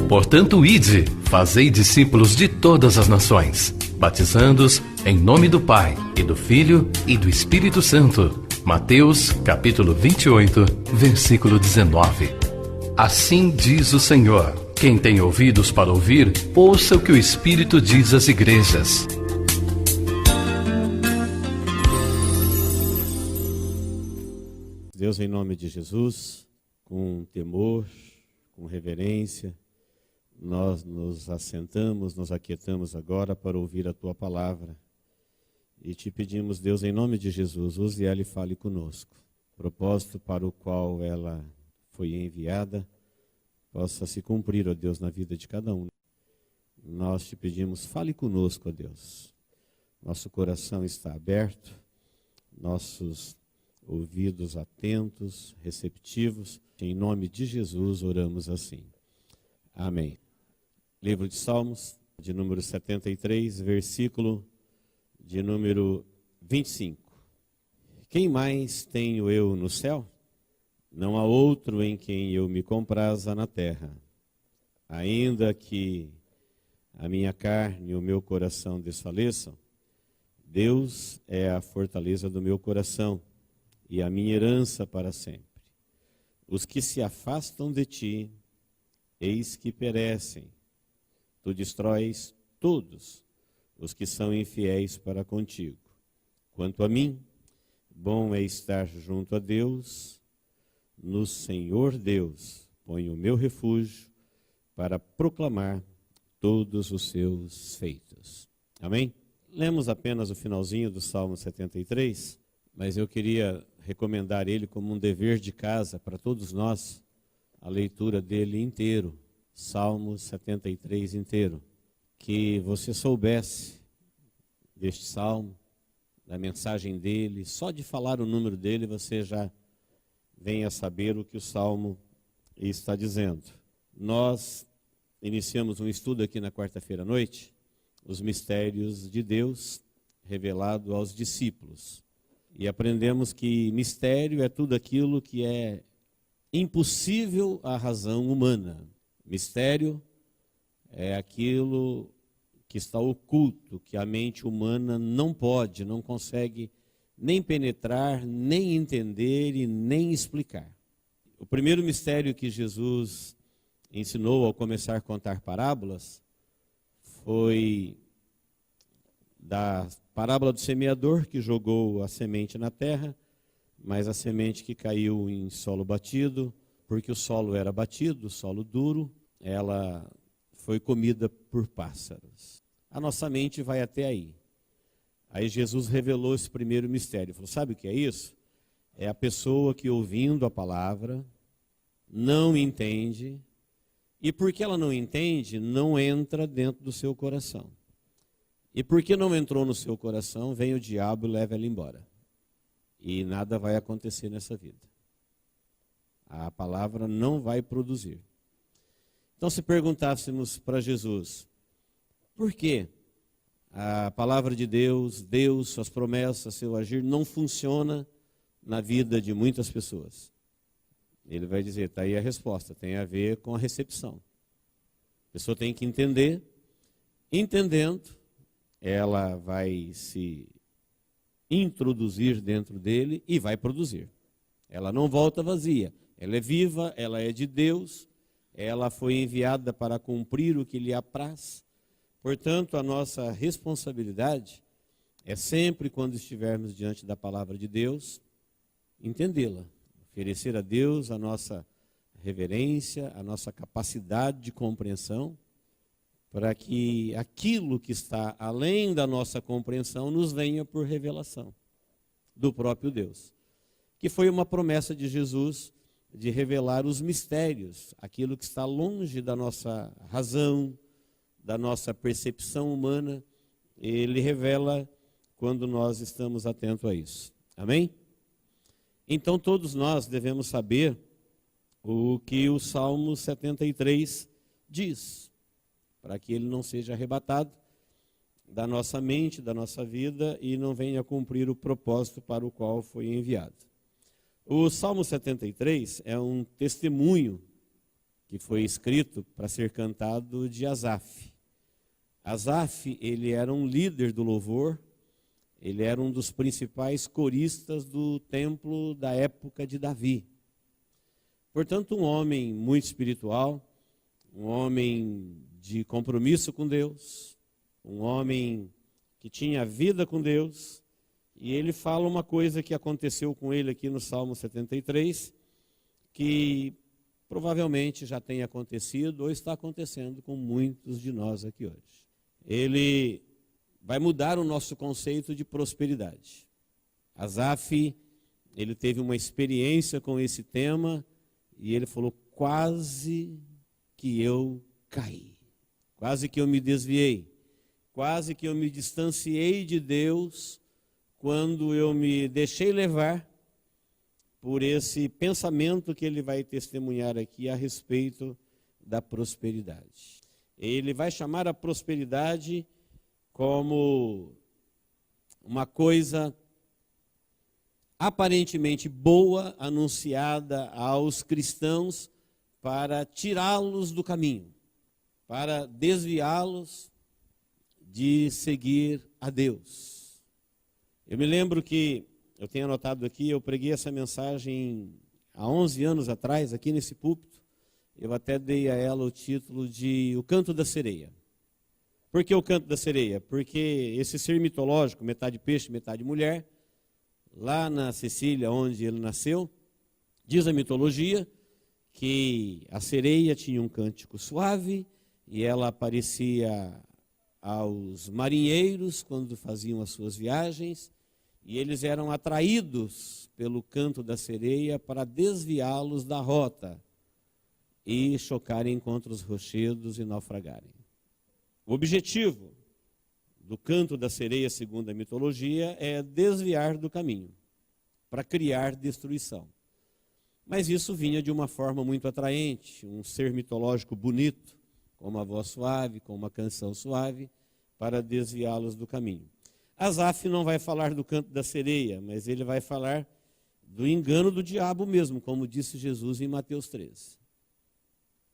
Portanto, ide, fazei discípulos de todas as nações, batizando-os em nome do Pai, e do Filho, e do Espírito Santo. Mateus, capítulo 28, versículo 19. Assim diz o Senhor: quem tem ouvidos para ouvir, ouça o que o Espírito diz às igrejas. Deus, em nome de Jesus, com temor, com reverência, nós nos assentamos, nos aquietamos agora para ouvir a Tua palavra. E te pedimos, Deus, em nome de Jesus, use ela e fale conosco. O propósito para o qual ela foi enviada possa se cumprir, ó Deus, na vida de cada um. Nós te pedimos, fale conosco, ó Deus. Nosso coração está aberto, nossos ouvidos atentos, receptivos. Em nome de Jesus oramos assim. Amém. Livro de Salmos, de número 73, versículo de número 25. Quem mais tenho eu no céu? Não há outro em quem eu me compraza na terra. Ainda que a minha carne e o meu coração desfaleçam, Deus é a fortaleza do meu coração e a minha herança para sempre. Os que se afastam de ti, eis que perecem. Tu destróis todos os que são infiéis para contigo. Quanto a mim, bom é estar junto a Deus. No Senhor Deus ponho o meu refúgio para proclamar todos os seus feitos. Amém? Lemos apenas o finalzinho do Salmo 73, mas eu queria recomendar ele como um dever de casa para todos nós, a leitura dele inteiro, Salmo 73 inteiro. Que você soubesse deste salmo, da mensagem dele, só de falar o número dele você já vem a saber o que o salmo está dizendo. Nós iniciamos um estudo aqui na quarta-feira à noite, os mistérios de Deus revelado aos discípulos. E aprendemos que mistério é tudo aquilo que é impossível à razão humana. Mistério é aquilo que está oculto, que a mente humana não pode, não consegue nem penetrar, nem entender e nem explicar. O primeiro mistério que Jesus ensinou ao começar a contar parábolas foi da parábola do semeador, que jogou a semente na terra, mas a semente que caiu em solo batido, porque o solo era batido, solo duro, ela foi comida por pássaros. A nossa mente vai até aí. Aí Jesus revelou esse primeiro mistério. Falou, sabe o que é isso? É a pessoa que ouvindo a palavra, não entende, e porque ela não entende, não entra dentro do seu coração. E porque não entrou no seu coração, vem o diabo e leva ela embora. E nada vai acontecer nessa vida. A palavra não vai produzir. Então, se perguntássemos para Jesus, por que a palavra de Deus, suas promessas, seu agir, não funciona na vida de muitas pessoas? Ele vai dizer, está aí a resposta, tem a ver com a recepção. A pessoa tem que entender, entendendo, ela vai se introduzir dentro dele e vai produzir. Ela não volta vazia, ela é viva, ela é de Deus, ela foi enviada para cumprir o que lhe apraz. Portanto, a nossa responsabilidade é sempre, quando estivermos diante da palavra de Deus, entendê-la, oferecer a Deus a nossa reverência, a nossa capacidade de compreensão, para que aquilo que está além da nossa compreensão nos venha por revelação do próprio Deus. Que foi uma promessa de Jesus de revelar os mistérios, aquilo que está longe da nossa razão, da nossa percepção humana, ele revela quando nós estamos atentos a isso. Amém? Então todos nós devemos saber o que o Salmo 73 diz, para que ele não seja arrebatado da nossa mente, da nossa vida, e não venha cumprir o propósito para o qual foi enviado. O Salmo 73 é um testemunho que foi escrito para ser cantado de Asaf. Asaf, ele era um líder do louvor, ele era um dos principais coristas do templo da época de Davi. Portanto, um homem muito espiritual, um homem de compromisso com Deus, um homem que tinha vida com Deus, e ele fala uma coisa que aconteceu com ele aqui no Salmo 73, que provavelmente já tem acontecido ou está acontecendo com muitos de nós aqui hoje. Ele vai mudar o nosso conceito de prosperidade. Asaf, ele teve uma experiência com esse tema e ele falou: quase que eu caí, quase que eu me desviei, quase que eu me distanciei de Deus quando eu me deixei levar por esse pensamento que ele vai testemunhar aqui a respeito da prosperidade. Ele vai chamar a prosperidade como uma coisa aparentemente boa, anunciada aos cristãos para tirá-los do caminho, para desviá-los de seguir a Deus. Eu me lembro que, eu tenho anotado aqui, eu preguei essa mensagem há 11 anos atrás, aqui nesse púlpito. Eu até dei a ela o título de O Canto da Sereia. Por que o Canto da Sereia? Porque esse ser mitológico, metade peixe, metade mulher, lá na Sicília, onde ele nasceu, diz a mitologia que a sereia tinha um cântico suave e ela aparecia aos marinheiros quando faziam as suas viagens, e eles eram atraídos pelo canto da sereia para desviá-los da rota e chocarem contra os rochedos e naufragarem. O objetivo do canto da sereia, segundo a mitologia, é desviar do caminho, para criar destruição. Mas isso vinha de uma forma muito atraente, um ser mitológico bonito, com uma voz suave, com uma canção suave, para desviá-los do caminho. Asaf não vai falar do canto da sereia, mas ele vai falar do engano do diabo mesmo, como disse Jesus em Mateus 13,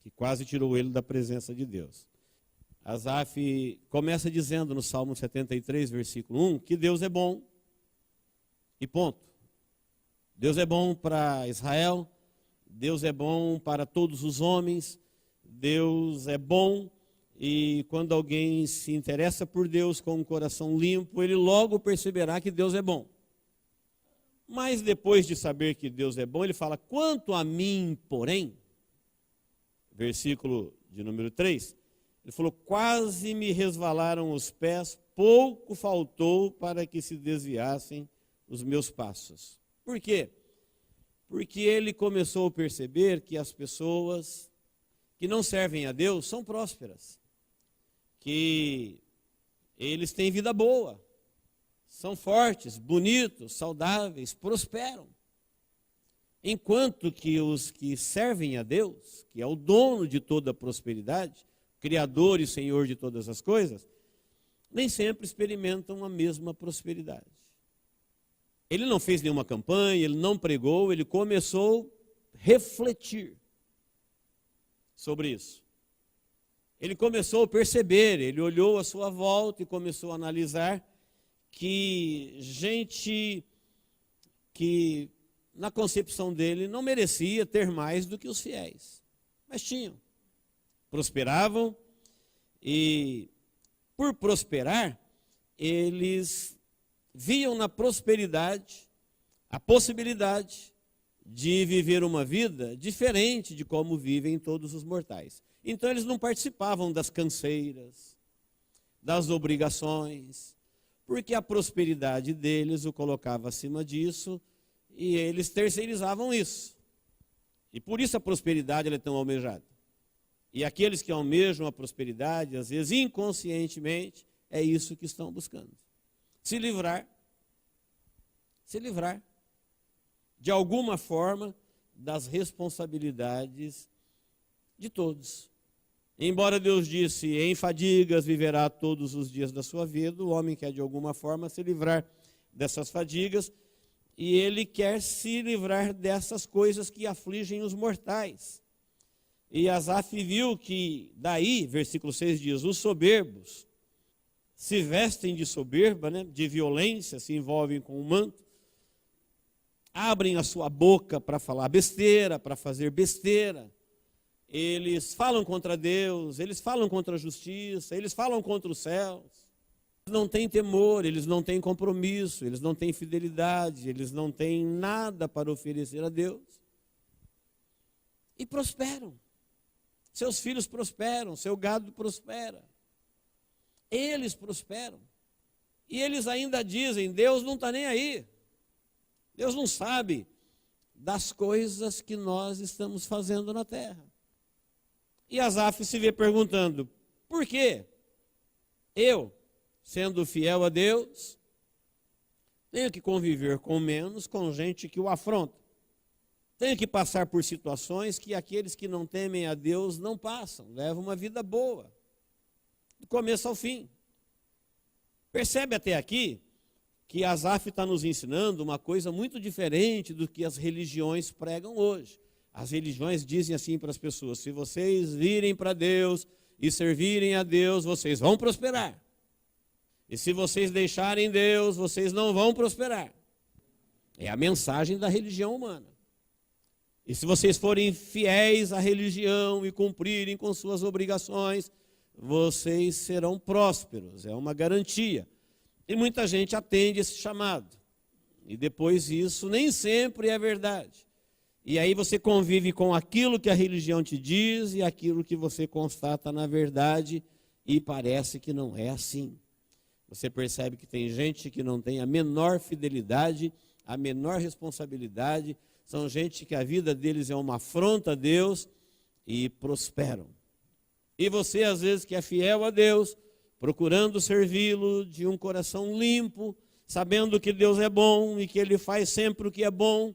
que quase tirou ele da presença de Deus. Asaf começa dizendo no Salmo 73, versículo 1, que Deus é bom, e ponto. Deus é bom para Israel, Deus é bom para todos os homens, Deus é bom, e quando alguém se interessa por Deus com um coração limpo, ele logo perceberá que Deus é bom. Mas depois de saber que Deus é bom, ele fala: quanto a mim, porém, versículo de número 3, ele falou: quase me resvalaram os pés, pouco faltou para que se desviassem os meus passos. Por quê? Porque ele começou a perceber que as pessoas que não servem a Deus são prósperas, que eles têm vida boa, são fortes, bonitos, saudáveis, prosperam. Enquanto que os que servem a Deus, que é o dono de toda a prosperidade, Criador e Senhor de todas as coisas, nem sempre experimentam a mesma prosperidade. Ele não fez nenhuma campanha, ele não pregou, ele começou a refletir sobre isso. Ele começou a perceber, ele olhou à sua volta e começou a analisar que gente que, na concepção dele, não merecia ter mais do que os fiéis, mas tinham. Prosperavam e, por prosperar, eles viam na prosperidade a possibilidade de viver uma vida diferente de como vivem todos os mortais. Então eles não participavam das canseiras, das obrigações, porque a prosperidade deles o colocava acima disso e eles terceirizavam isso. E por isso a prosperidade ela é tão almejada. E aqueles que almejam a prosperidade, às vezes inconscientemente, é isso que estão buscando. Se livrar de alguma forma das responsabilidades de todos. Embora Deus disse: em fadigas viverá todos os dias da sua vida, o homem quer de alguma forma se livrar dessas fadigas e ele quer se livrar dessas coisas que afligem os mortais. E Asaf viu que daí, versículo 6 diz, os soberbos se vestem de soberba, né, de violência, se envolvem com o manto, abrem a sua boca para falar besteira, para fazer besteira. Eles falam contra Deus, eles falam contra a justiça, eles falam contra os céus. Eles não têm temor, eles não têm compromisso, eles não têm fidelidade, eles não têm nada para oferecer a Deus. E prosperam. Seus filhos prosperam, seu gado prospera. Eles prosperam. E eles ainda dizem, Deus não está nem aí. Deus não sabe das coisas que nós estamos fazendo na terra. E Asaf se vê perguntando, por quê? Eu, sendo fiel a Deus, tenho que conviver com menos, com gente que o afronta. Tenho que passar por situações que aqueles que não temem a Deus não passam, levam uma vida boa, do começo ao fim. Percebe até aqui que Asaf está nos ensinando uma coisa muito diferente do que as religiões pregam hoje. As religiões dizem assim para as pessoas, se vocês virem para Deus e servirem a Deus, vocês vão prosperar. E se vocês deixarem Deus, vocês não vão prosperar. É a mensagem da religião humana. E se vocês forem fiéis à religião e cumprirem com suas obrigações, vocês serão prósperos, é uma garantia. E muita gente atende esse chamado. E depois isso nem sempre é verdade. E aí você convive com aquilo que a religião te diz e aquilo que você constata na verdade e parece que não é assim. Você percebe que tem gente que não tem a menor fidelidade, a menor responsabilidade. São gente que a vida deles é uma afronta a Deus e prosperam. E você, às vezes, que é fiel a Deus, procurando servi-lo de um coração limpo, sabendo que Deus é bom e que Ele faz sempre o que é bom,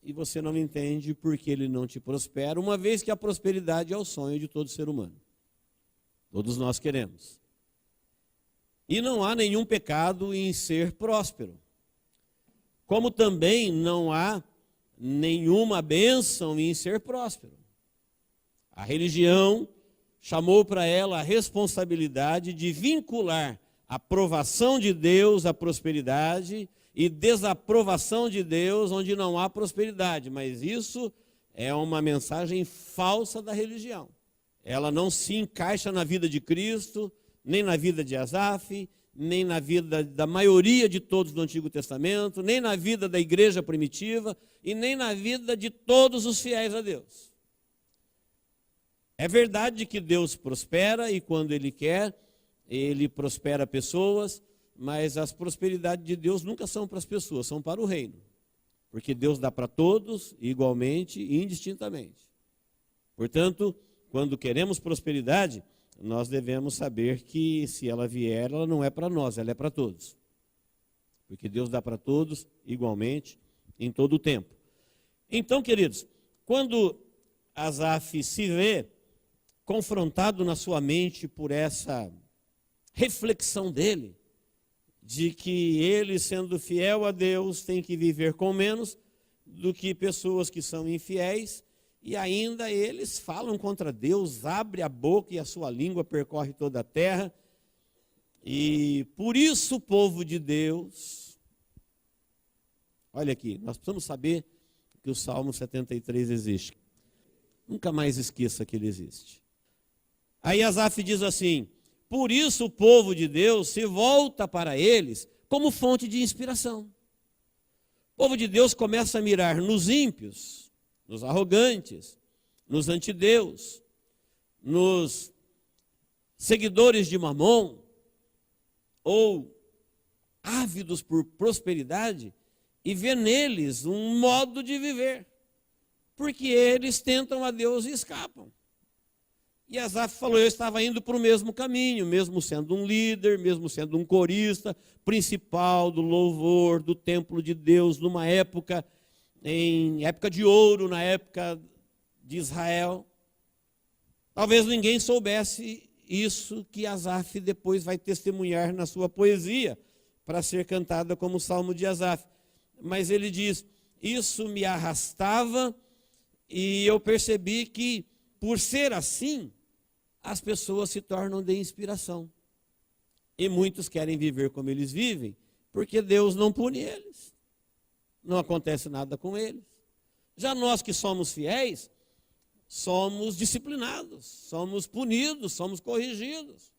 e você não entende porque Ele não te prospera, uma vez que a prosperidade é o sonho de todo ser humano. Todos nós queremos. E não há nenhum pecado em ser próspero. Como também não há nenhuma bênção em ser próspero. A religião chamou para ela a responsabilidade de vincular a aprovação de Deus à prosperidade e desaprovação de Deus onde não há prosperidade. Mas isso é uma mensagem falsa da religião. Ela não se encaixa na vida de Cristo, nem na vida de Asaf, nem na vida da maioria de todos do Antigo Testamento, nem na vida da igreja primitiva e nem na vida de todos os fiéis a Deus. É verdade que Deus prospera e quando Ele quer, Ele prospera pessoas, mas as prosperidades de Deus nunca são para as pessoas, são para o reino. Porque Deus dá para todos igualmente e indistintamente. Portanto, quando queremos prosperidade, nós devemos saber que se ela vier, ela não é para nós, ela é para todos. Porque Deus dá para todos igualmente, em todo o tempo. Então, queridos, quando Asaf se vê confrontado na sua mente por essa reflexão dele, de que ele, sendo fiel a Deus, tem que viver com menos do que pessoas que são infiéis, e ainda eles falam contra Deus, abre a boca e a sua língua percorre toda a terra. E por isso o povo de Deus, olha aqui, nós precisamos saber que o Salmo 73 existe. Nunca mais esqueça que ele existe. Aí Asaf diz assim, por isso o povo de Deus se volta para eles como fonte de inspiração. O povo de Deus começa a mirar nos ímpios, nos arrogantes, nos antideus, nos seguidores de Mamon, ou ávidos por prosperidade, e vê neles um modo de viver, porque eles tentam a Deus e escapam. E Asaf falou, eu estava indo para o mesmo caminho, mesmo sendo um líder, mesmo sendo um corista principal do louvor, do templo de Deus, numa época, em época de ouro, na época de Israel. Talvez ninguém soubesse isso que Asaf depois vai testemunhar na sua poesia, para ser cantada como o Salmo de Asaf. mas ele diz, isso me arrastava e eu percebi que, por ser assim, as pessoas se tornam de inspiração. E muitos querem viver como eles vivem, porque Deus não pune eles. Não acontece nada com eles. Já nós que somos fiéis, somos disciplinados, somos punidos, somos corrigidos.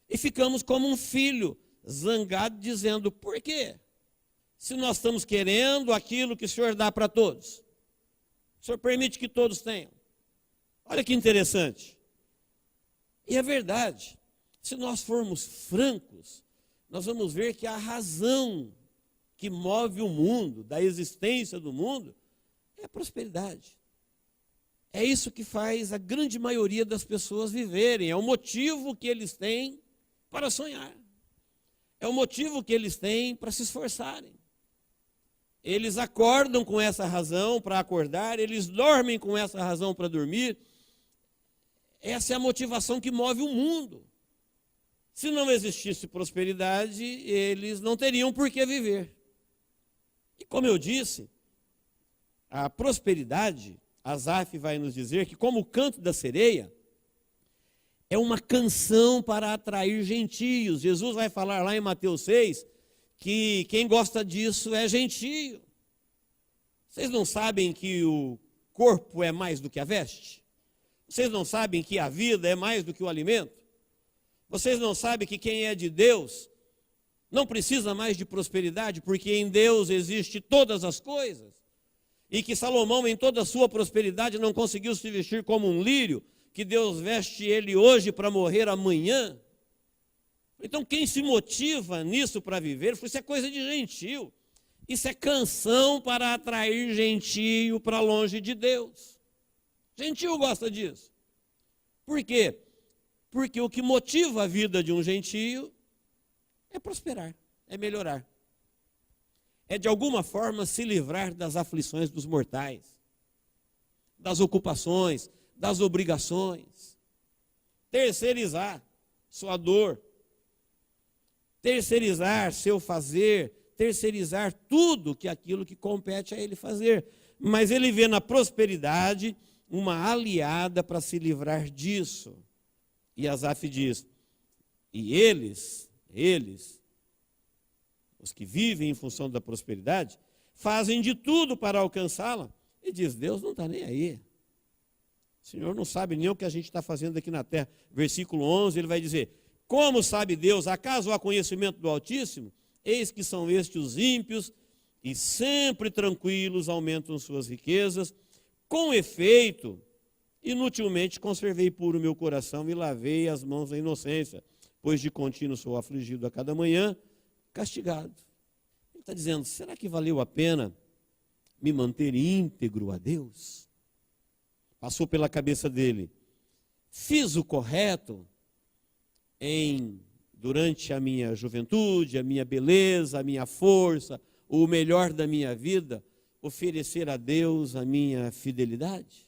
E ficamos como um filho, zangado, dizendo, por quê? Se nós estamos querendo aquilo que o Senhor dá para todos. O Senhor permite que todos tenham. Olha que interessante. E é verdade. Se nós formos francos, nós vamos ver que a razão que move o mundo, da existência do mundo, é a prosperidade. É isso que faz a grande maioria das pessoas viverem. É o motivo que eles têm para sonhar. É o motivo que eles têm para se esforçarem. Eles acordam com essa razão para acordar, eles dormem com essa razão para dormir. Essa é a motivação que move o mundo. Se não existisse prosperidade, eles não teriam por que viver. E como eu disse, a prosperidade, Asaf vai nos dizer que, como o canto da sereia, é uma canção para atrair gentios. Jesus vai falar lá em Mateus 6 que quem gosta disso é gentio. Vocês não sabem que o corpo é mais do que a veste? Vocês não sabem que a vida é mais do que o alimento? Vocês não sabem que quem é de Deus não precisa mais de prosperidade, porque em Deus existe todas as coisas? E que Salomão, em toda a sua prosperidade, não conseguiu se vestir como um lírio, que Deus veste ele hoje para morrer amanhã? Então, quem se motiva nisso para viver, isso é coisa de gentio. Isso é canção para atrair gentio para longe de Deus. Gentio gosta disso. Por quê? Porque o que motiva a vida de um gentio é prosperar, é melhorar. É de alguma forma se livrar das aflições dos mortais, das ocupações, das obrigações. Terceirizar sua dor, terceirizar seu fazer, terceirizar tudo aquilo que compete a ele fazer. Mas ele vê na prosperidade uma aliada para se livrar disso. E Asaf diz, e eles, os que vivem em função da prosperidade, fazem de tudo para alcançá-la. E diz, Deus não está nem aí. O Senhor não sabe nem o que a gente está fazendo aqui na terra. Versículo 11, ele vai dizer, como sabe Deus, acaso há conhecimento do Altíssimo? Eis que são estes os ímpios, e sempre tranquilos aumentam suas riquezas. Com efeito, inutilmente conservei puro o meu coração e lavei as mãos da inocência, pois de contínuo sou afligido a cada manhã, castigado. Ele está dizendo, será que valeu a pena me manter íntegro a Deus? Passou pela cabeça dele, fiz o correto durante a minha juventude, a minha beleza, a minha força, o melhor da minha vida, oferecer a Deus a minha fidelidade?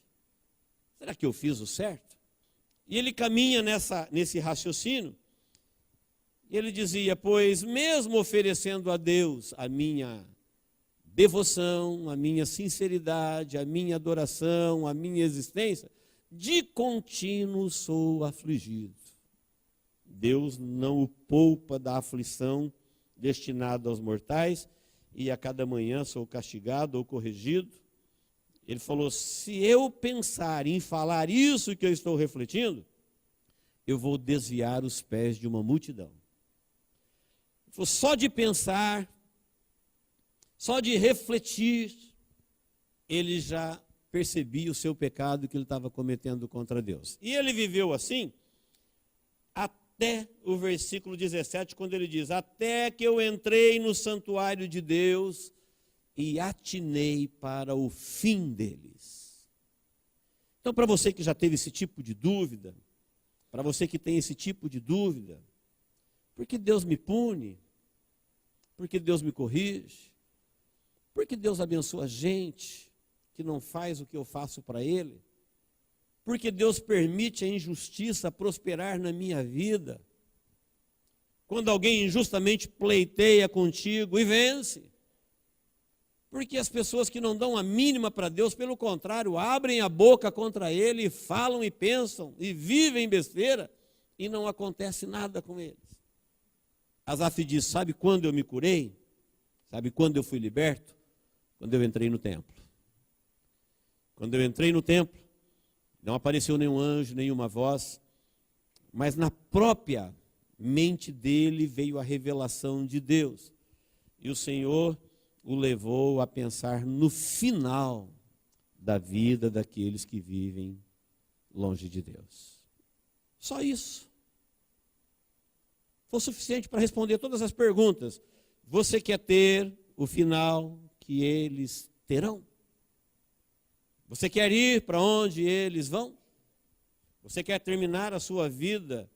Será que eu fiz o certo? E ele caminha nesse raciocínio, e ele dizia, pois mesmo oferecendo a Deus a minha devoção, a minha sinceridade, a minha adoração, a minha existência, de contínuo sou afligido. Deus não o poupa da aflição destinada aos mortais, e a cada manhã sou castigado ou corrigido. Ele falou, se eu pensar em falar isso que eu estou refletindo, eu vou desviar os pés de uma multidão. Ele falou, só de pensar, só de refletir, ele já percebia o seu pecado que ele estava cometendo contra Deus. E ele viveu assim, até o versículo 17, quando ele diz, até que eu entrei no santuário de Deus e atinei para o fim deles. Então, para você que já teve esse tipo de dúvida, para você que tem esse tipo de dúvida, por que Deus me pune? Por que Deus me corrige? Por que Deus abençoa gente que não faz o que eu faço para Ele? Por que Deus permite a injustiça prosperar na minha vida? Quando alguém injustamente pleiteia contigo e vence, Porque as pessoas que não dão a mínima para Deus, pelo contrário, abrem a boca contra Ele, falam e pensam, e vivem besteira, e não acontece nada com eles. Asaf diz, sabe quando eu me curei? Sabe quando eu fui liberto? Quando eu entrei no templo. Quando eu entrei no templo, não apareceu nenhum anjo, nenhuma voz, mas na própria mente dele veio a revelação de Deus. E o Senhor o levou a pensar no final da vida daqueles que vivem longe de Deus. Só isso. Foi suficiente para responder todas as perguntas. Você quer ter o final que eles terão? Você quer ir para onde eles vão? Você quer terminar a sua vida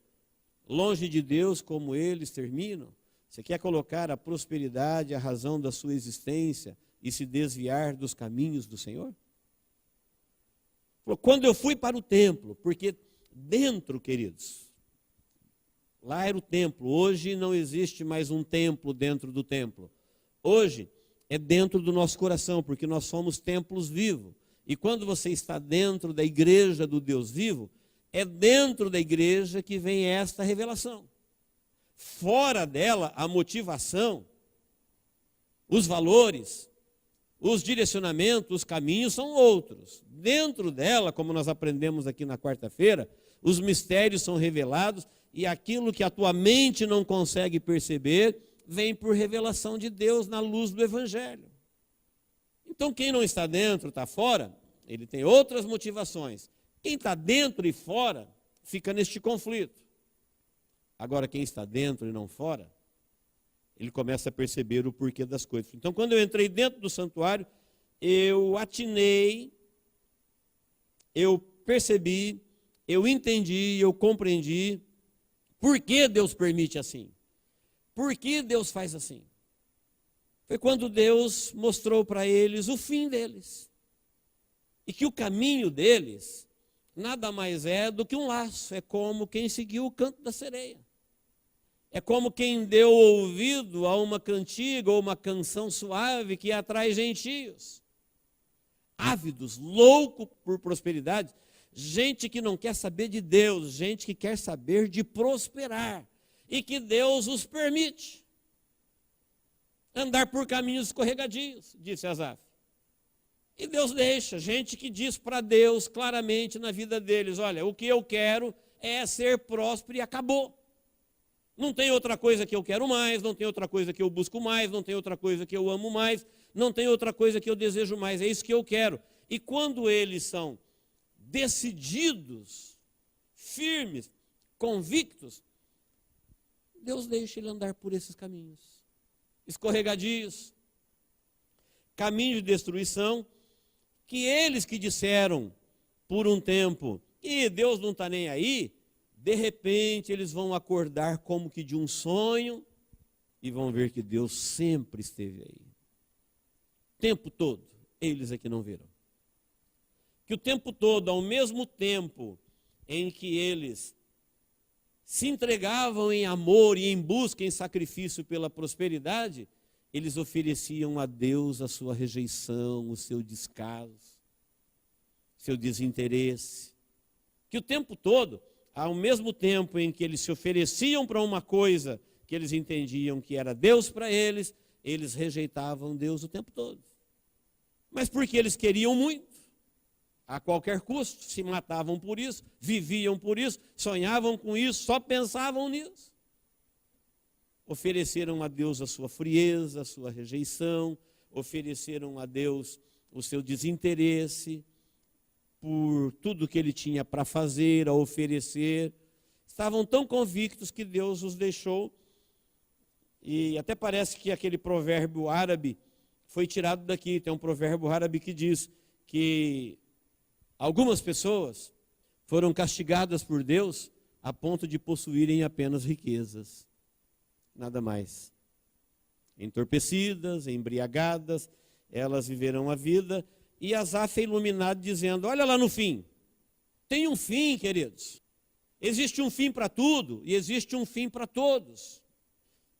longe de Deus como eles terminam? Você quer colocar a prosperidade, a razão da sua existência e se desviar dos caminhos do Senhor? Quando eu fui para o templo, porque dentro, queridos, lá era o templo. Hoje não existe mais um templo dentro do templo. Hoje é dentro do nosso coração, porque nós somos templos vivos. E quando você está dentro da igreja do Deus vivo, é dentro da igreja que vem esta revelação. Fora dela, a motivação, os valores, os direcionamentos, os caminhos são outros. Dentro dela, como nós aprendemos aqui na quarta-feira, os mistérios são revelados e aquilo que a tua mente não consegue perceber, vem por revelação de Deus na luz do Evangelho. Então quem não está dentro, está fora, ele tem outras motivações. Quem está dentro e fora, fica neste conflito. Agora quem está dentro e não fora, ele começa a perceber o porquê das coisas. Então quando eu entrei dentro do santuário, eu atinei, eu percebi, eu entendi, eu compreendi por que Deus permite assim. Por que Deus faz assim? Foi quando Deus mostrou para eles o fim deles. E que o caminho deles nada mais é do que um laço. É como quem seguiu o canto da sereia. É como quem deu ouvido a uma cantiga ou uma canção suave que atrai gentios. Ávidos, loucos por prosperidade. Gente que não quer saber de Deus, gente que quer saber de prosperar. E que Deus os permite andar por caminhos escorregadios, disse Asaf. E Deus deixa gente que diz para Deus claramente na vida deles, olha, o que eu quero é ser próspero e acabou. Não tem outra coisa que eu quero mais, não tem outra coisa que eu busco mais, não tem outra coisa que eu amo mais, não tem outra coisa que eu desejo mais, é isso que eu quero. E quando eles são decididos, firmes, convictos, Deus deixa ele andar por esses caminhos, escorregadios, caminho de destruição, que eles que disseram por um tempo que Deus não está nem aí, de repente eles vão acordar como que de um sonho e vão ver que Deus sempre esteve aí. O tempo todo, eles é que não viram. Que o tempo todo, ao mesmo tempo em que eles se entregavam em amor e em busca, em sacrifício pela prosperidade, eles ofereciam a Deus a sua rejeição, o seu descaso, seu desinteresse. Que o tempo todo, ao mesmo tempo em que eles se ofereciam para uma coisa que eles entendiam que era Deus para eles, eles rejeitavam Deus o tempo todo. Mas porque eles queriam muito, a qualquer custo, se matavam por isso, viviam por isso, sonhavam com isso, só pensavam nisso. Ofereceram a Deus a sua frieza, a sua rejeição, ofereceram a Deus o seu desinteresse por tudo que ele tinha para fazer, a oferecer. Estavam tão convictos que Deus os deixou. E até parece que aquele provérbio árabe foi tirado daqui. Tem um provérbio árabe que diz que algumas pessoas foram castigadas por Deus a ponto de possuírem apenas riquezas. Nada mais. Entorpecidas, embriagadas, elas viverão a vida. E Asaf é iluminado dizendo, olha lá no fim. Tem um fim, queridos. Existe um fim para tudo e existe um fim para todos.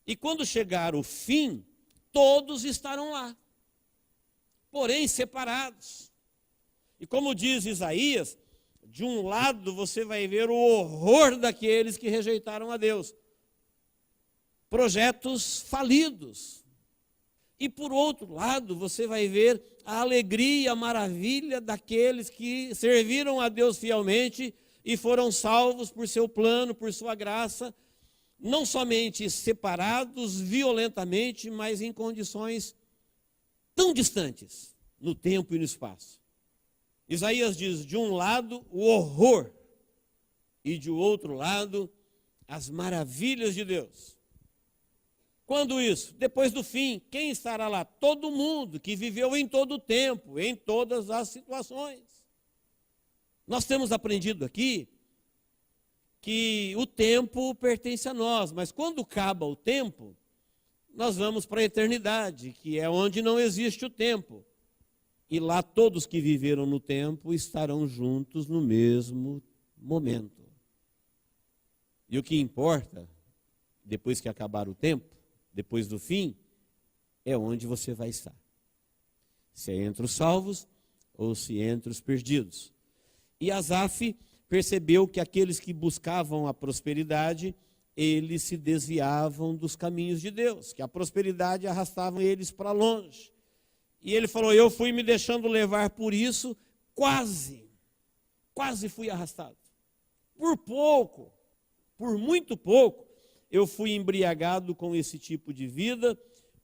E quando chegar o fim, todos estarão lá. porém separados. E como diz Isaías, de um lado você vai ver o horror daqueles que rejeitaram a Deus. Projetos falidos. E por outro lado, você vai ver a alegria, a maravilha daqueles que serviram a Deus fielmente e foram salvos por seu plano, por sua graça, não somente separados violentamente, mas em condições tão distantes, no tempo e no espaço. Isaías diz, de um lado, o horror, e de outro lado, as maravilhas de Deus. Quando isso? Depois do fim, quem estará lá? Todo mundo que viveu em todo o tempo, em todas as situações. Nós temos aprendido aqui que o tempo pertence a nós, mas quando acaba o tempo, nós vamos para a eternidade, que é onde não existe o tempo. E lá todos que viveram no tempo estarão juntos no mesmo momento. E o que importa, depois que acabar o tempo, depois do fim, é onde você vai estar. Se é entre os salvos ou se é entre os perdidos. E Asaf percebeu que aqueles que buscavam a prosperidade, eles se desviavam dos caminhos de Deus, que a prosperidade arrastava eles para longe. E ele falou, eu fui me deixando levar por isso, quase fui arrastado. Por pouco, por muito pouco, eu fui embriagado com esse tipo de vida,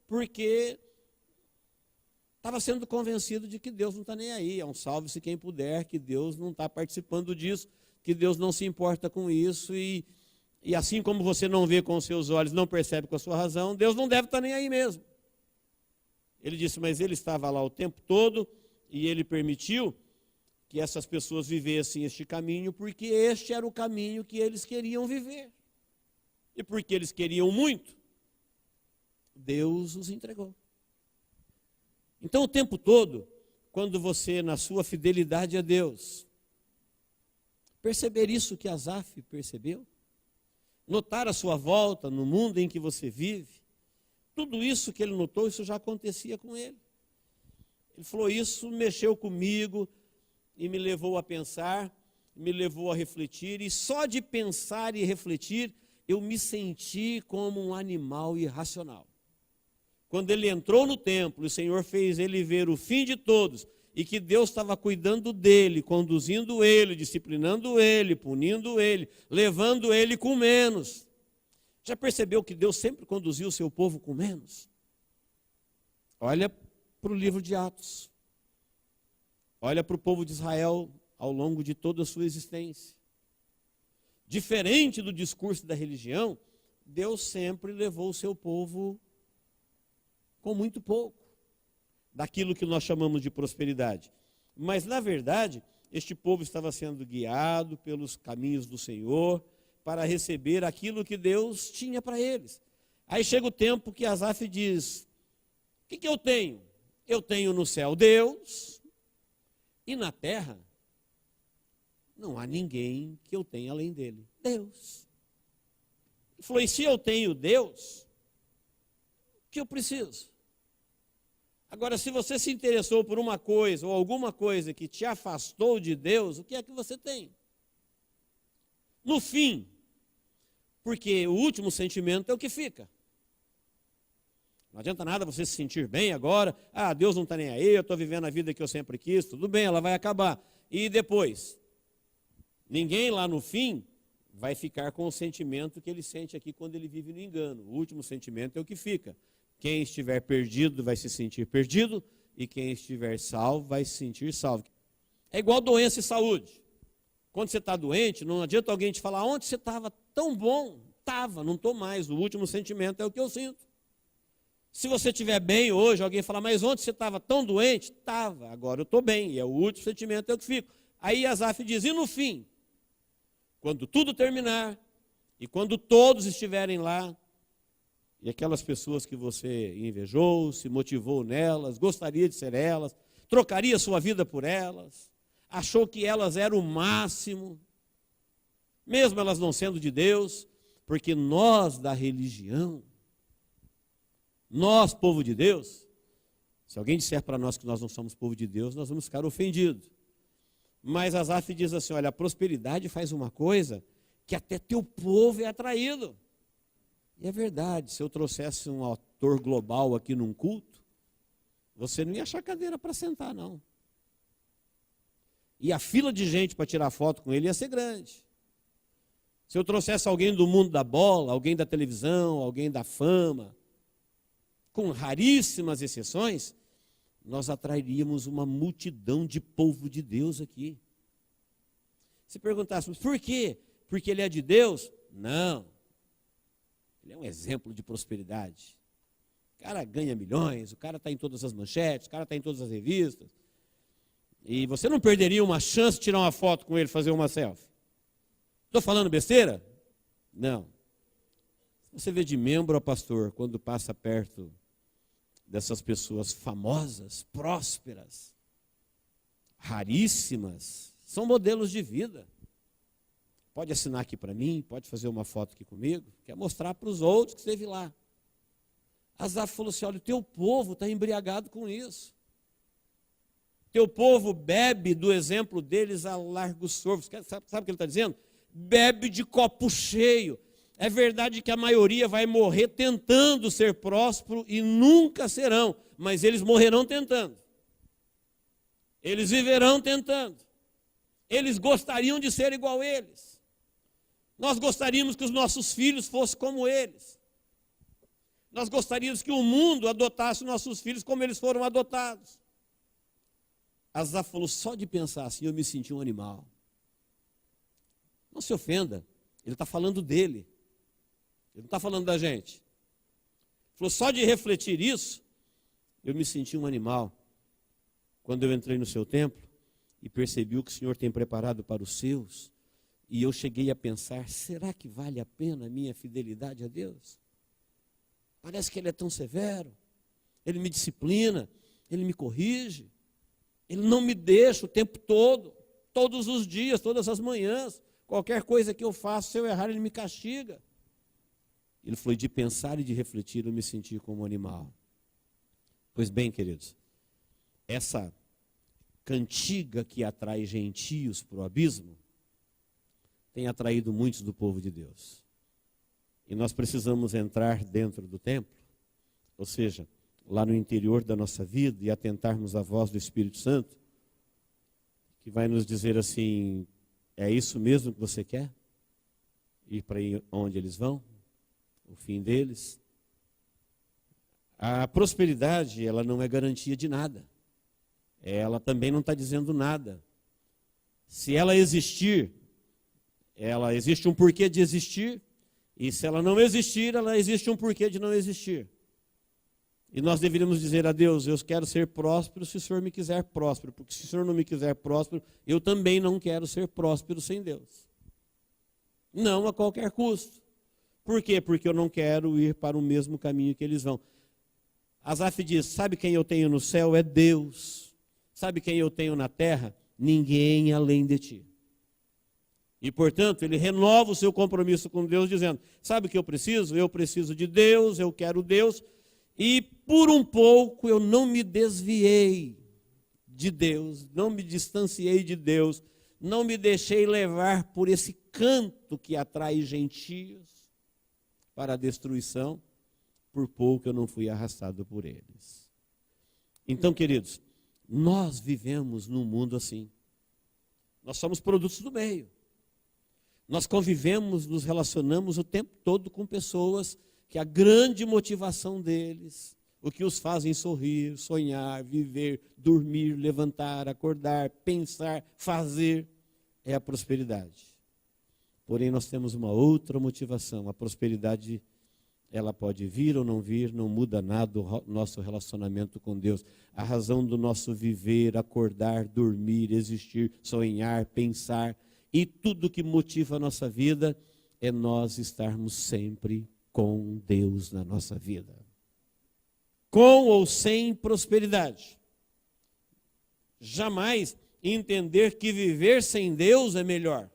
porque estava sendo convencido de que Deus não está nem aí, é um salve-se quem puder, que Deus não está participando disso, que Deus não se importa com isso, e assim como você não vê com os seus olhos, não percebe com a sua razão, Deus não deve estar nem aí mesmo. Ele disse, mas ele estava lá o tempo todo, e ele permitiu que essas pessoas vivessem este caminho, porque este era o caminho que eles queriam viver. E porque eles queriam muito, Deus os entregou. Então, o tempo todo, quando você, na sua fidelidade a Deus, perceber isso que Asaf percebeu, notar a sua volta no mundo em que você vive, tudo isso que ele notou, isso já acontecia com ele. Ele falou, isso mexeu comigo e me levou a pensar, me levou a refletir, e só de pensar e refletir, eu me senti como um animal irracional. Quando ele entrou no templo, o Senhor fez ele ver o fim de todos, e que Deus estava cuidando dele, conduzindo ele, disciplinando ele, punindo ele, levando ele com menos. Já percebeu que Deus sempre conduziu o seu povo com menos? Olha para o livro de Atos. Olha para o povo de Israel ao longo de toda a sua existência. Diferente do discurso da religião, Deus sempre levou o seu povo com muito pouco, daquilo que nós chamamos de prosperidade. Mas, na verdade, este povo estava sendo guiado pelos caminhos do Senhor para receber aquilo que Deus tinha para eles. Aí chega o tempo que Asaf diz, o que eu tenho? Eu tenho no céu Deus, e na terra não há ninguém que eu tenha além dele. Deus. Ele falou, e se eu tenho Deus, o que eu preciso? Agora, se você se interessou por uma coisa ou alguma coisa que te afastou de Deus, o que é que você tem? No fim, porque o último sentimento é o que fica. Não adianta nada você se sentir bem agora, Deus não está nem aí, eu estou vivendo a vida que eu sempre quis, tudo bem, ela vai acabar. E depois? Ninguém lá no fim vai ficar com o sentimento que ele sente aqui quando ele vive no engano. O último sentimento é o que fica. Quem estiver perdido vai se sentir perdido, e quem estiver salvo vai se sentir salvo. É igual doença e saúde. Quando você está doente, não adianta alguém te falar, onde você estava tão bom? Estava, não estou mais. O último sentimento é o que eu sinto. Se você estiver bem hoje, alguém falar, mas onde você estava tão doente? Estava, agora eu estou bem. E é o último sentimento é o que fico. Aí Asaf diz, e no fim? Quando tudo terminar, e quando todos estiverem lá, e aquelas pessoas que você invejou, se motivou nelas, gostaria de ser elas, trocaria sua vida por elas, achou que elas eram o máximo, mesmo elas não sendo de Deus, porque nós da religião, nós, povo de Deus, Se alguém disser para nós que nós não somos povo de Deus, nós vamos ficar ofendidos. Mas Asaf diz assim, olha, a prosperidade faz uma coisa que até teu povo é atraído. E é verdade, se eu trouxesse um autor global aqui num culto, você não ia achar cadeira para sentar, não. E a fila de gente para tirar foto com ele ia ser grande. Se eu trouxesse alguém do mundo da bola, alguém da televisão, alguém da fama, com raríssimas exceções, nós atrairíamos uma multidão de povo de Deus aqui. Se perguntássemos, por quê? Porque ele é de Deus? Não. Ele é um exemplo de prosperidade. O cara ganha milhões, o cara está em todas as manchetes, o cara está em todas as revistas. E você não perderia uma chance de tirar uma foto com ele, fazer uma selfie? Estou falando besteira? Não. Você vê de membro a pastor, quando passa perto dessas pessoas famosas, prósperas, raríssimas, são modelos de vida. Pode assinar aqui para mim, pode fazer uma foto aqui comigo, quer mostrar para os outros que esteve lá. Asaf falou assim, olha, o teu povo está embriagado com isso. Teu povo bebe do exemplo deles a largos sorvos. Sabe o que ele está dizendo? Bebe de copo cheio. É verdade que a maioria vai morrer tentando ser próspero e nunca serão, mas eles morrerão tentando. Eles viverão tentando. Eles gostariam de ser igual a eles. Nós gostaríamos que os nossos filhos fossem como eles. Nós gostaríamos que o mundo adotasse nossos filhos como eles foram adotados. Asaf falou, só de pensar assim eu me senti um animal. Não se ofenda, ele está falando dele. Ele não está falando da gente. Ele falou, só de refletir isso, eu me senti um animal. Quando eu entrei no seu templo e percebi o que o Senhor tem preparado para os seus, e eu cheguei a pensar, será que vale a pena a minha fidelidade a Deus? Parece que Ele é tão severo, Ele me disciplina, Ele me corrige, Ele não me deixa o tempo todo, todos os dias, todas as manhãs, qualquer coisa que eu faço, se eu errar, Ele me castiga. Ele falou, de pensar e de refletir, eu me senti como um animal. Pois bem, queridos, essa cantiga que atrai gentios para o abismo, tem atraído muitos do povo de Deus. E nós precisamos entrar dentro do templo, ou seja, lá no interior da nossa vida e atentarmos à voz do Espírito Santo, que vai nos dizer assim, é isso mesmo que você quer? Ir para onde eles vão? O fim deles? A prosperidade, ela não é garantia de nada. Ela também não está dizendo nada. Se ela existir, ela existe um porquê de existir, e se ela não existir, ela existe um porquê de não existir. E nós deveríamos dizer a Deus, eu quero ser próspero se o Senhor me quiser próspero, porque se o Senhor não me quiser próspero, eu também não quero ser próspero sem Deus. Não a qualquer custo. Por quê? Porque eu não quero ir para o mesmo caminho que eles vão. Asaf diz, sabe quem eu tenho no céu? É Deus. Sabe quem eu tenho na terra? Ninguém além de ti. E, portanto, ele renova o seu compromisso com Deus, dizendo, sabe o que eu preciso? Eu preciso de Deus, eu quero Deus. E, por um pouco, eu não me desviei de Deus, não me distanciei de Deus, não me deixei levar por esse canto que atrai gentios para a destruição, por pouco eu não fui arrastado por eles. Então, queridos, nós vivemos num mundo assim. Nós somos produtos do meio. Nós convivemos, nos relacionamos o tempo todo com pessoas que a grande motivação deles, o que os fazem sorrir, sonhar, viver, dormir, levantar, acordar, pensar, fazer, é a prosperidade. Porém, nós temos uma outra motivação. A prosperidade, ela pode vir ou não vir, não muda nada o nosso relacionamento com Deus. A razão do nosso viver, acordar, dormir, existir, sonhar, pensar, e tudo que motiva a nossa vida é nós estarmos sempre com Deus na nossa vida. Com ou sem prosperidade. Jamais entender que viver sem Deus é melhor.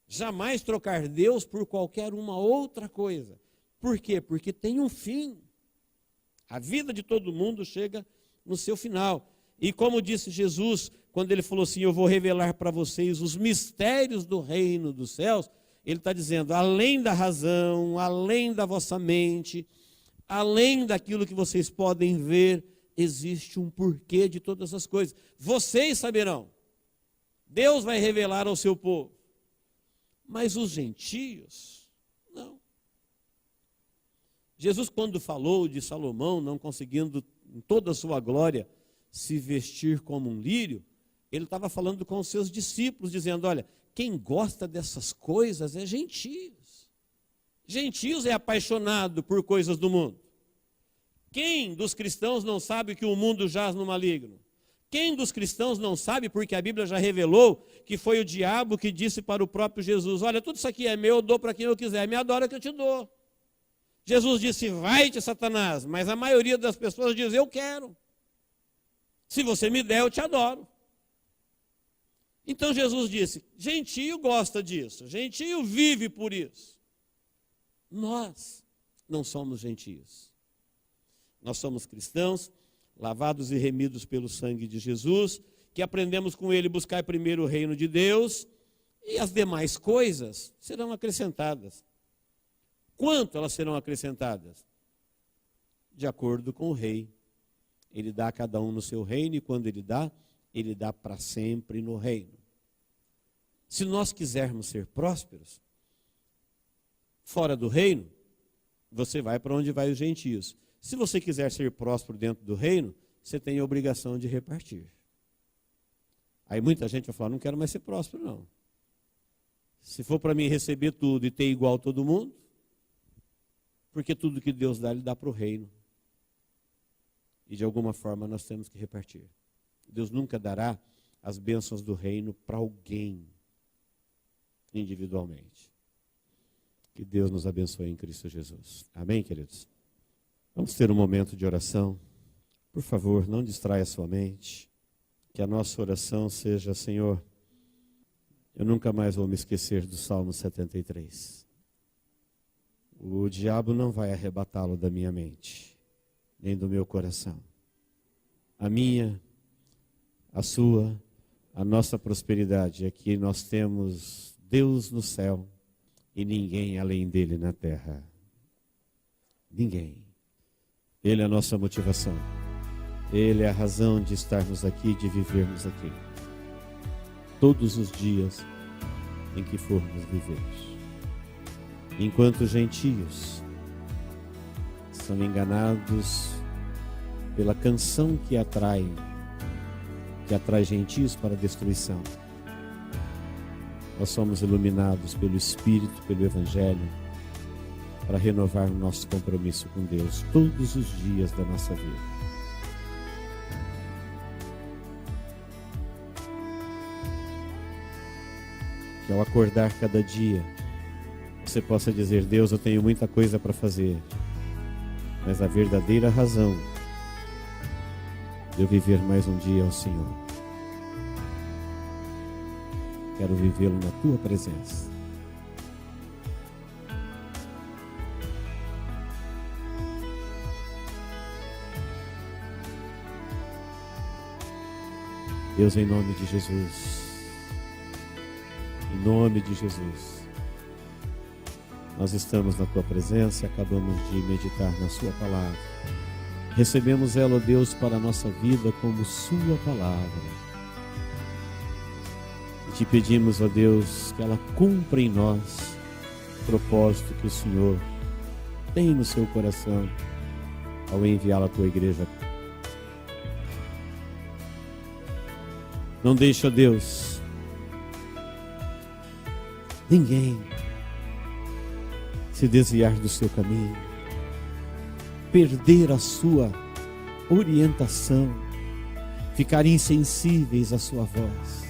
Jamais trocar Deus por qualquer uma outra coisa. Por quê? Porque tem um fim. A vida de todo mundo chega no seu final. E como disse Jesus, quando ele falou assim, eu vou revelar para vocês os mistérios do reino dos céus, ele está dizendo, além da razão, além da vossa mente, além daquilo que vocês podem ver, existe um porquê de todas as coisas. Vocês saberão. Deus vai revelar ao seu povo. Mas os gentios, não. Jesus, quando falou de Salomão não conseguindo, em toda a sua glória, se vestir como um lírio, ele estava falando com os seus discípulos, dizendo, olha, quem gosta dessas coisas é gentios. Gentios é apaixonado por coisas do mundo. Quem dos cristãos não sabe que o mundo jaz no maligno? Quem dos cristãos não sabe, porque a Bíblia já revelou, que foi o diabo que disse para o próprio Jesus, olha, tudo isso aqui é meu, eu dou para quem eu quiser, me adora que eu te dou. Jesus disse, vai-te, Satanás, mas a maioria das pessoas diz, eu quero. Se você me der, eu te adoro. Então Jesus disse, gentio gosta disso, gentio vive por isso. Nós não somos gentios. Nós somos cristãos, lavados e remidos pelo sangue de Jesus, que aprendemos com ele buscar primeiro o reino de Deus, e as demais coisas serão acrescentadas. Quanto elas serão acrescentadas? De acordo com o rei. Ele dá a cada um no seu reino, e quando ele dá para sempre no reino. Se nós quisermos ser prósperos, fora do reino, você vai para onde vai os gentios. Se você quiser ser próspero dentro do reino, você tem a obrigação de repartir. Aí muita gente vai falar, não quero mais ser próspero, não. Se for para mim receber tudo e ter igual todo mundo, porque tudo que Deus dá, Ele dá para o reino. E de alguma forma nós temos que repartir. Deus nunca dará as bênçãos do reino para alguém, individualmente. Que Deus nos abençoe em Cristo Jesus. Amém, queridos? Vamos ter um momento de oração. Por favor, não distraia a sua mente. Que a nossa oração seja, Senhor, eu nunca mais vou me esquecer do Salmo 73. O diabo não vai arrebatá-lo da minha mente, nem do meu coração. A minha, a sua, a nossa prosperidade é que nós temos Deus no céu e ninguém além dele na terra. Ninguém. Ele é a nossa motivação. Ele é a razão de estarmos aqui, de vivermos aqui. Todos os dias em que formos viver. Enquanto gentios são enganados pela canção que atrai gentios para a destruição, nós somos iluminados pelo Espírito, pelo Evangelho, para renovar o nosso compromisso com Deus todos os dias da nossa vida. Que ao acordar cada dia, você possa dizer, Deus, eu tenho muita coisa para fazer, mas a verdadeira razão de eu viver mais um dia é o Senhor. Quero vivê-lo na Tua presença. Deus, em nome de Jesus, em nome de Jesus, nós estamos na Tua presença e acabamos de meditar na Sua palavra. Recebemos ela, ó Deus, para a nossa vida como Sua palavra. E te pedimos, ó Deus, que ela cumpra em nós o propósito que o Senhor tem no seu coração ao enviá-la à Tua igreja. Não deixa, Deus, ninguém se desviar do seu caminho, perder a sua orientação, ficar insensíveis à sua voz,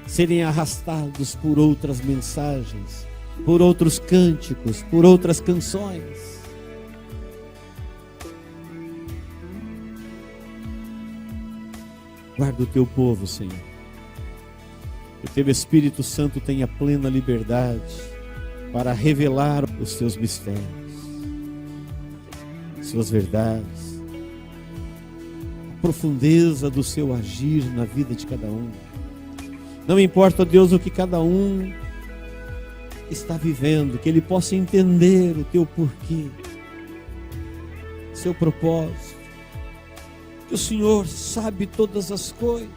serem arrastados por outras mensagens, por outros cânticos, por outras canções. Guarda o Teu povo, Senhor. Que o Teu Espírito Santo tenha plena liberdade para revelar os Teus mistérios, Suas verdades, profundeza do seu agir na vida de cada um. Não importa, ó Deus, o que cada um está vivendo, que ele possa entender o teu porquê, seu propósito, que o Senhor sabe todas as coisas,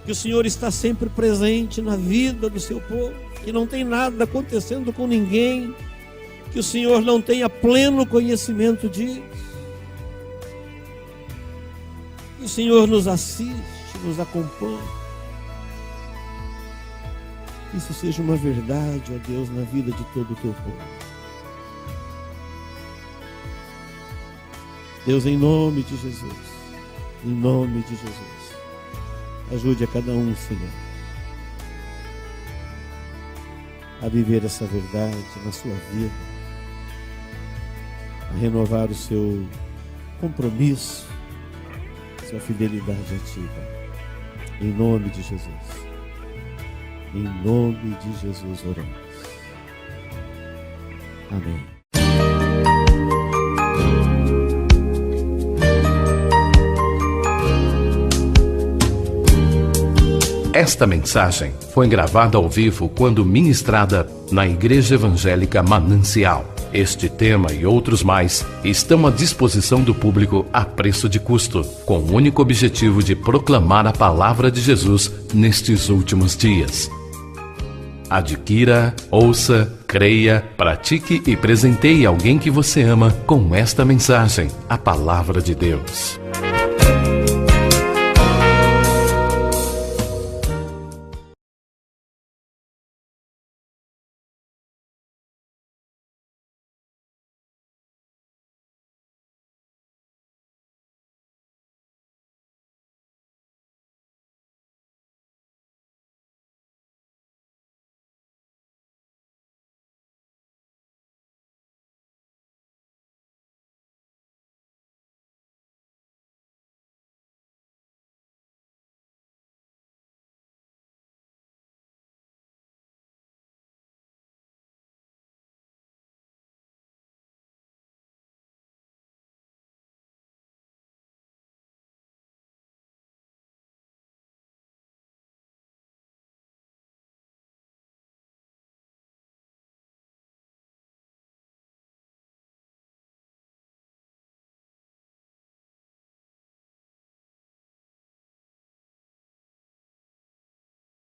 que o Senhor está sempre presente na vida do seu povo, que não tem nada acontecendo com ninguém, que o Senhor não tenha pleno conhecimento disso, que o Senhor nos assiste, nos acompanha. Isso seja uma verdade, ó Deus, na vida de todo o teu povo. Deus, em nome de Jesus, em nome de Jesus, ajude a cada um, Senhor, a viver essa verdade na sua vida, a renovar o seu compromisso, sua fidelidade a Ti, Pai. Em nome de Jesus. Em nome de Jesus oramos. Amém. Esta mensagem foi gravada ao vivo quando ministrada na Igreja Evangélica Manancial. Este tema e outros mais estão à disposição do público a preço de custo, com o único objetivo de proclamar a palavra de Jesus nestes últimos dias. Adquira, ouça, creia, pratique e presenteie alguém que você ama com esta mensagem, a palavra de Deus.